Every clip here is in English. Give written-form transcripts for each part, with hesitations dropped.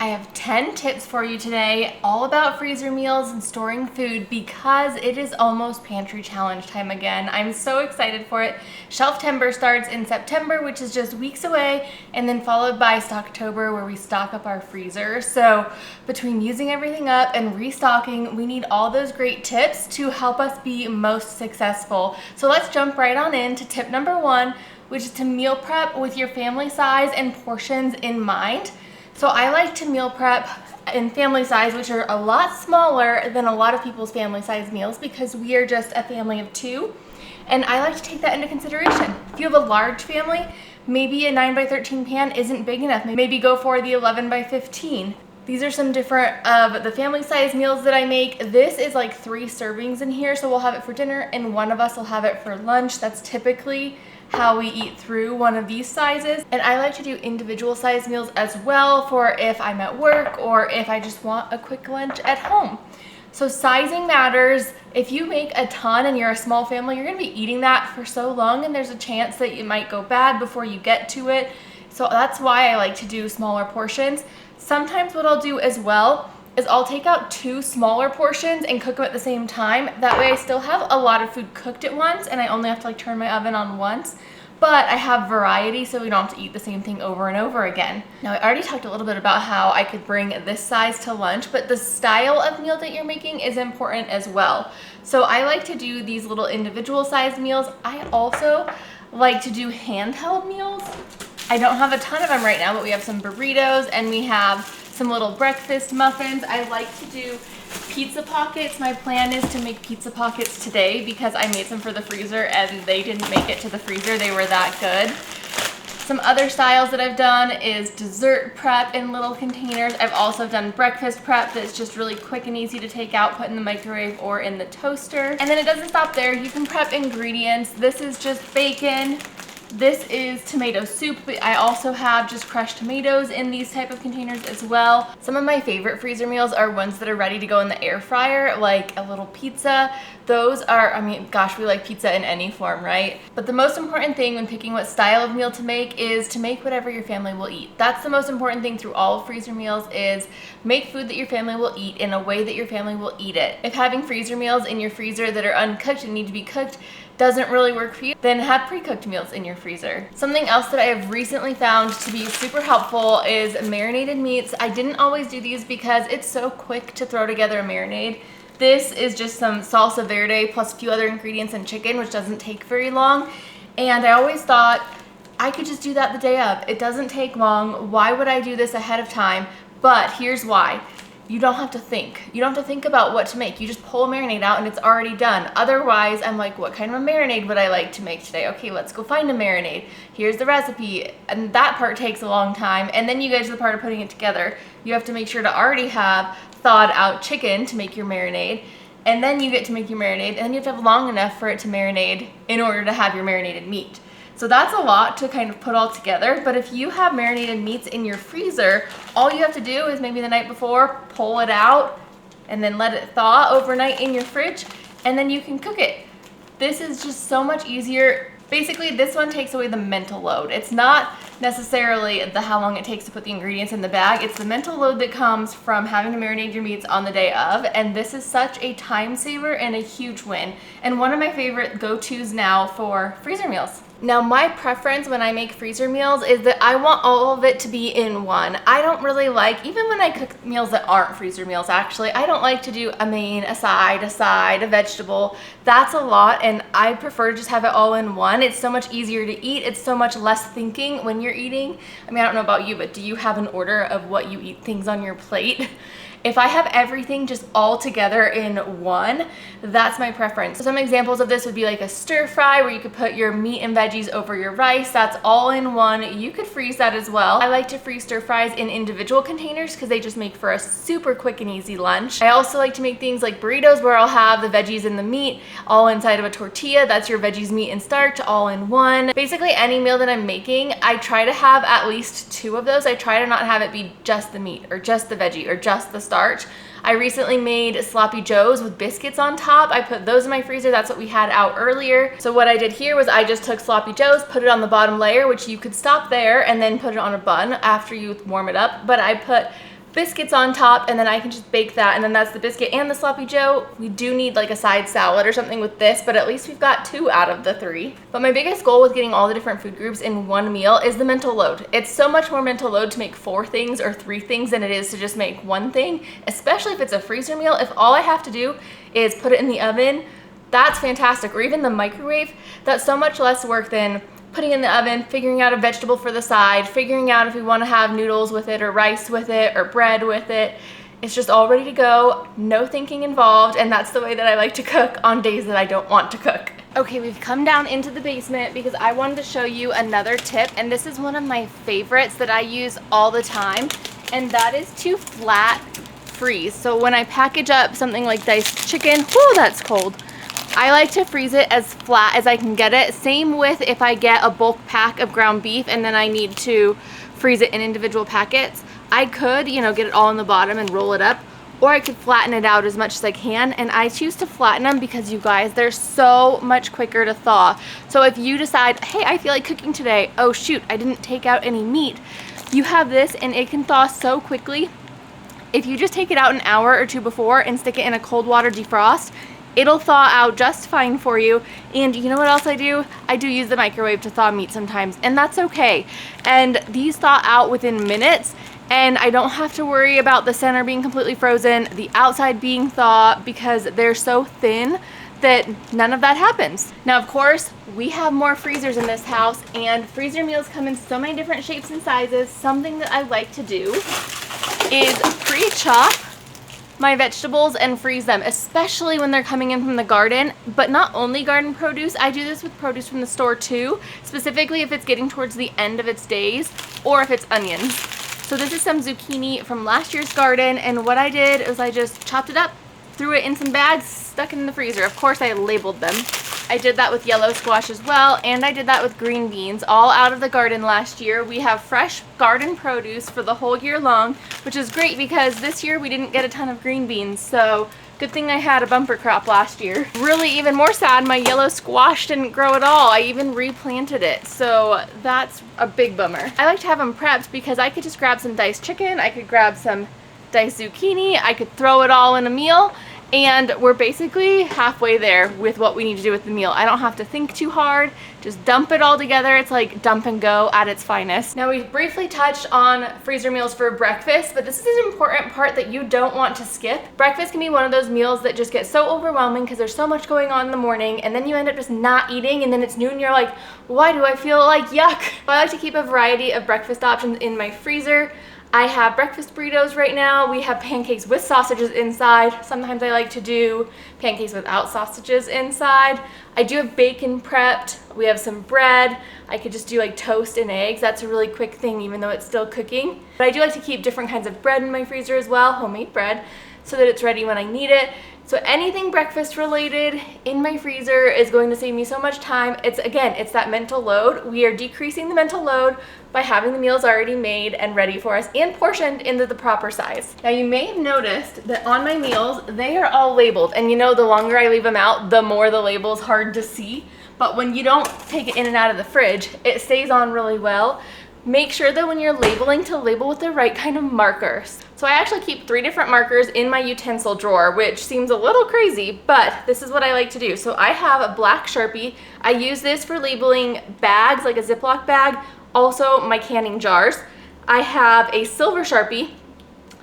I have 10 tips for you today, all about freezer meals and storing food because it is almost pantry challenge time again. I'm so excited for it. Shelftember starts in September, which is just weeks away, and then followed by Stocktober where we stock up our freezer. So between using everything up and restocking, we need all those great tips to help us be most successful. So let's jump right on into tip number 1, which is to meal prep with your family size and portions in mind. So I like to meal prep in family size, which are a lot smaller than a lot of people's family size meals because we are just a family of 2. And I like to take that into consideration. If you have a large family, maybe a 9x13 pan isn't big enough. Maybe go for the 11x15. These are some different of the family size meals that I make. This is like 3 servings in here, so we'll have it for dinner and one of us will have it for lunch. That's typically how we eat through one of these sizes. And I like to do individual size meals as well for if I'm at work or if I just want a quick lunch at home. So sizing matters. If you make a ton and you're a small family, you're gonna be eating that for so long and there's a chance that it might go bad before you get to it. So that's why I like to do smaller portions. Sometimes what I'll do as well is I'll take out 2 smaller portions and cook them at the same time. That way I still have a lot of food cooked at once and I only have to like turn my oven on once, but I have variety so we don't have to eat the same thing over and over again. Now I already talked a little bit about how I could bring this size to lunch, but the style of meal that you're making is important as well. So I like to do these little individual size meals. I also like to do handheld meals. I don't have a ton of them right now, but we have some burritos and we have some little breakfast muffins. I like to do pizza pockets. My plan is to make pizza pockets today because I made some for the freezer and they didn't make it to the freezer. They were that good. Some other styles that I've done is dessert prep in little containers. I've also done breakfast prep that's just really quick and easy to take out, put in the microwave or in the toaster. And then it doesn't stop there. You can prep ingredients. This is just bacon. This is tomato soup. I also have just crushed tomatoes in these type of containers as well. Some of my favorite freezer meals are ones that are ready to go in the air fryer, like a little pizza. Those are, I mean, gosh, we like pizza in any form, right? But the most important thing when picking what style of meal to make is to make whatever your family will eat. That's the most important thing through all freezer meals is make food that your family will eat in a way that your family will eat it. If having freezer meals in your freezer that are uncooked and need to be cooked doesn't really work for you, then have pre-cooked meals in your freezer. Something else that I have recently found to be super helpful is marinated meats. I didn't always do these because it's so quick to throw together a marinade. This is just some salsa verde plus a few other ingredients and chicken, which doesn't take very long. And I always thought I could just do that the day of. It doesn't take long. Why would I do this ahead of time? But here's why. You don't have to think. You don't have to think about what to make. You just pull a marinade out and it's already done. Otherwise, I'm like, what kind of a marinade would I like to make today? Okay, let's go find a marinade. Here's the recipe. And that part takes a long time. And then you get to the part of putting it together. You have to make sure to already have thawed out chicken to make your marinade. And then you get to make your marinade. And then you have to have long enough for it to marinate in order to have your marinated meat. So that's a lot to kind of put all together, but if you have marinated meats in your freezer, all you have to do is maybe the night before, pull it out and then let it thaw overnight in your fridge, and then you can cook it. This is just so much easier. Basically, this one takes away the mental load. It's not necessarily how long it takes to put the ingredients in the bag. It's the mental load that comes from having to marinate your meats on the day of, and this is such a time saver and a huge win. And one of my favorite go-tos now for freezer meals. Now my preference when I make freezer meals is that I want all of it to be in one. I don't really like, even when I cook meals that aren't freezer meals actually, I don't like to do a main, a side, a vegetable. That's a lot and I prefer to just have it all in one. It's so much easier to eat. It's so much less thinking when you're eating. I mean, I don't know about you, but do you have an order of what you eat things on your plate? If I have everything just all together in one, that's my preference. So some examples of this would be like a stir fry where you could put your meat and veggies over your rice. That's all in one. You could freeze that as well. I like to freeze stir fries in individual containers because they just make for a super quick and easy lunch. I also like to make things like burritos where I'll have the veggies and the meat all inside of a tortilla. That's your veggies, meat, and starch all in one. Basically any meal that I'm making, I try to have at least 2 of those. I try to not have it be just the meat or just the veggie or just the starch. I recently made sloppy joes with biscuits on top. I put those in my freezer. That's what we had out earlier. So what I did here was I just took sloppy joes, put it on the bottom layer, which you could stop there and then put it on a bun after you warm it up. But I put biscuits on top, and then I can just bake that, and then that's the biscuit and the sloppy joe. We do need like a side salad or something with this, but at least we've got 2 out of the 3. But my biggest goal with getting all the different food groups in one meal is the mental load. It's so much more mental load to make 4 things or 3 things than it is to just make 1 thing, especially if it's a freezer meal. If all I have to do is put it in the oven, that's fantastic. Or even the microwave, that's so much less work than putting it in the oven, figuring out a vegetable for the side, figuring out if we want to have noodles with it or rice with it or bread with it. It's just all ready to go, no thinking involved, and that's the way that I like to cook on days that I don't want to cook. Okay, we've come down into the basement because I wanted to show you another tip, and this is one of my favorites that I use all the time, and that is to flat freeze. So when I package up something like diced chicken, whoo, that's cold. I like to freeze it as flat as I can get it. Same with if I get a bulk pack of ground beef and then I need to freeze it in individual packets. I could, you know, get it all in the bottom and roll it up, or I could flatten it out as much as I can, and I choose to flatten them because, you guys, they're so much quicker to thaw. So if you decide, hey, I feel like cooking today, oh shoot, I didn't take out any meat, you have this and it can thaw so quickly. If you just take it out an hour or 2 before and stick it in a cold water defrost, it'll thaw out just fine for you. And you know what else I do? I do use the microwave to thaw meat sometimes, and that's okay. And these thaw out within minutes, and I don't have to worry about the center being completely frozen, the outside being thawed, because they're so thin that none of that happens. Now, of course, we have more freezers in this house, and freezer meals come in so many different shapes and sizes. Something that I like to do is pre-chop my vegetables and freeze them, especially when they're coming in from the garden. But not only garden produce, I do this with produce from the store too, specifically if it's getting towards the end of its days or if it's onions. So this is some zucchini from last year's garden, and what I did was I just chopped it up, threw it in some bags, stuck it in the freezer. Of course, I labeled them. I did that with yellow squash as well, and I did that with green beans, all out of the garden last year. We have fresh garden produce for the whole year long, which is great because this year we didn't get a ton of green beans, so good thing I had a bumper crop last year. Really, even more sad, my yellow squash didn't grow at all. I even replanted it, so that's a big bummer. I like to have them prepped because I could just grab some diced chicken, I could grab some diced zucchini, I could throw it all in a meal, and we're basically halfway there with what we need to do with the meal. I don't have to think too hard, just dump it all together. It's like dump and go at its finest. Now, we briefly touched on freezer meals for breakfast, but this is an important part that you don't want to skip. Breakfast can be one of those meals that just get so overwhelming because there's so much going on in the morning, and then you end up just not eating, and then it's noon and you're like, why do I feel like yuck? I like to keep a variety of breakfast options in my freezer. I have breakfast burritos right now. We have pancakes with sausages inside. Sometimes I like to do pancakes without sausages inside. I do have bacon prepped. We have some bread. I could just do like toast and eggs. That's a really quick thing even though it's still cooking. But I do like to keep different kinds of bread in my freezer as well, homemade bread, so that it's ready when I need it. So anything breakfast related in my freezer is going to save me so much time. It's that mental load. We are decreasing the mental load by having the meals already made and ready for us and portioned into the proper size. Now, you may have noticed that on my meals, they are all labeled. And you know, the longer I leave them out, the more the label's hard to see. But when you don't take it in and out of the fridge, it stays on really well. Make sure that when you're labeling to label with the right kind of markers. So I actually keep 3 different markers in my utensil drawer, which seems a little crazy, but this is what I like to do. So I have a black Sharpie. I use this for labeling bags, like a Ziploc bag, also my canning jars. I have a silver Sharpie.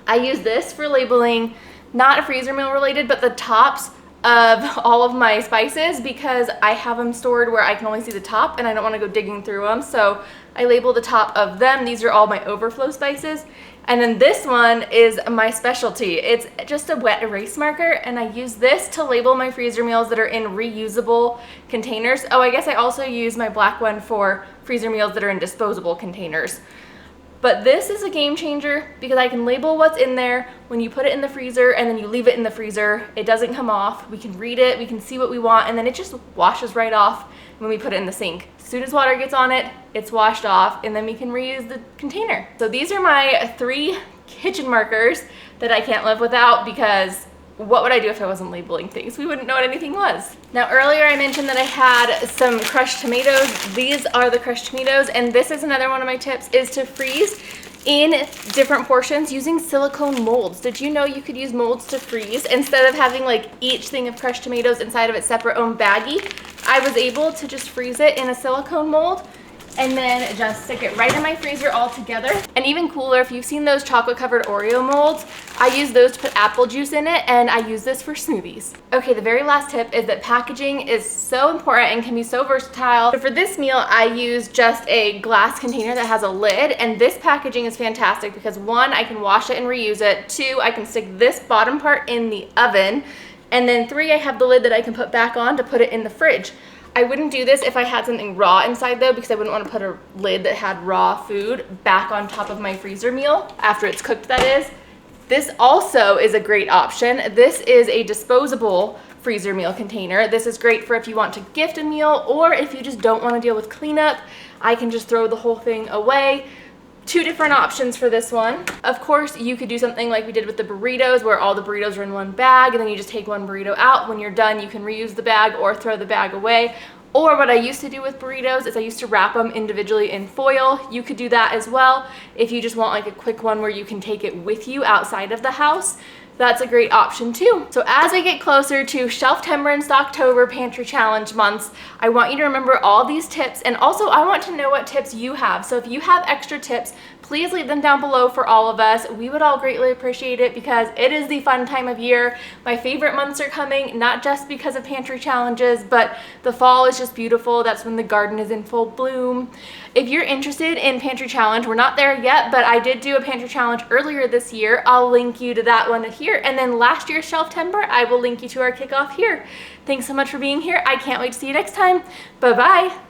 I use this for labeling not a freezer meal related, but the tops of all of my spices because I have them stored where I can only see the top and I don't want to go digging through them. So I label the top of them. These are all my overflow spices. And then this one is my specialty. It's just a wet erase marker, and I use this to label my freezer meals that are in reusable containers. Oh, I guess I also use my black one for freezer meals that are in disposable containers. But this is a game changer because I can label what's in there. When you put it in the freezer and then you leave it in the freezer, it doesn't come off. We can read it, we can see what we want, and then it just washes right off when we put it in the sink. As soon as water gets on it, it's washed off, and then we can reuse the container. So these are my 3 kitchen markers that I can't live without because what would I do if I wasn't labeling things? We wouldn't know what anything was. Now earlier I mentioned that I had some crushed tomatoes. These are the crushed tomatoes, and this is another one of my tips, is to freeze in different portions using silicone molds. Did you know you could use molds to freeze instead of having like each thing of crushed tomatoes inside of its separate own baggie? I was able to just freeze it in a silicone mold and then just stick it right in my freezer all together. And even cooler, if you've seen those chocolate covered Oreo molds, I use those to put apple juice in it, and I use this for smoothies. Okay, the very last tip is that packaging is so important and can be so versatile. So for this meal, I use just a glass container that has a lid, and this packaging is fantastic because 1, I can wash it and reuse it. 2, I can stick this bottom part in the oven, and then 3, I have the lid that I can put back on to put it in the fridge. I wouldn't do this if I had something raw inside though, because I wouldn't want to put a lid that had raw food back on top of my freezer meal after it's cooked, that is. This also is a great option. This is a disposable freezer meal container. This is great for if you want to gift a meal or if you just don't want to deal with cleanup. I can just throw the whole thing away. 2 different options for this one. Of course, you could do something like we did with the burritos, where all the burritos are in one bag and then you just take one burrito out. When you're done, you can reuse the bag or throw the bag away. Or what I used to do with burritos is I used to wrap them individually in foil. You could do that as well if you just want like a quick one where you can take it with you outside of the house. That's a great option too. So as we get closer to Shelftember and Stocktober pantry challenge months, I want you to remember all these tips, and also I want to know what tips you have. So if you have extra tips, please leave them down below for all of us. We would all greatly appreciate it because it is the fun time of year. My favorite months are coming, not just because of pantry challenges, but the fall is just beautiful. That's when the garden is in full bloom. If you're interested in pantry challenge, we're not there yet, but I did do a pantry challenge earlier this year. I'll link you to that one here. And then last year's Shelftember, I will link you to our kickoff here. Thanks so much for being here. I can't wait to see you next time. Bye-bye.